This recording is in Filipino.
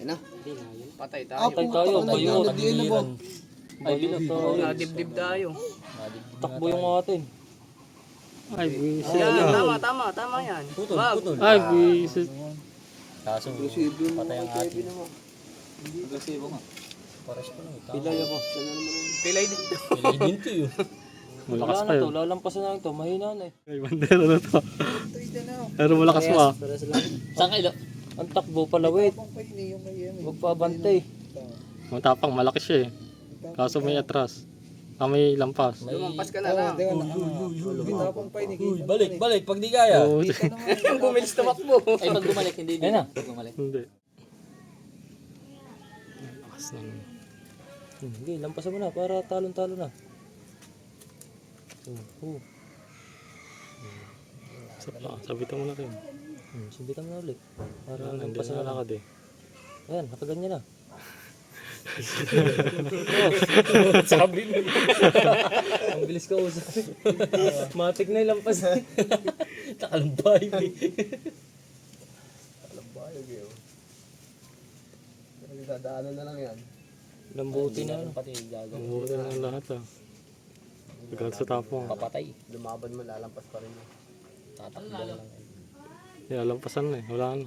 Ayun na. Patay tayo. Patay tayo, bayot. Nagdiin na ba? Bayot tayo. Nadibdib tayo. Takbo yung atin. Ay, bisit. Yan, tama yan. Wag. Ay, bisit. Kaso, patay ang atin. Agresibo nga. Pares ko lang. Pilay ako. Pilay dito. Pilay din to yun. Malakas Wala pa na yun. to, lalampasan na lang to. Mahina na eh. Ay, bandera na to. Pero malakas pa. Saan kayo? Ang takbo pala, wait. Huwag pa bantay. Matapang, malaki siya eh. Kaso may atras. May lampas. Lumampas ka na lang. Uy, balik. Pag di kaya. Oo, Bumilis tumakbo. Ay, pag bumalik, hindi. Ayun na. Pag bumalik. hindi. Lakas ng... Hindi, lampasan mo na para talon-talo na. Sabitan mo na rin. Subitan mo na ulit. Para Hindi lampasan na na lang. lakad eh. Ayan, nakaganyan na. Sabi mo. Ang bilis ka usap. Matik na yung lampas. Nakalambay. Dadaanan na lang yan. Lambuti na. Pati gagawin. Ang buti na ng lahat ah. Pagkat sa tapong. Papatay. Lumaban mo, lalampas pa rin. Tatakbo na lang. Kaya lampasan na eh. Wala na.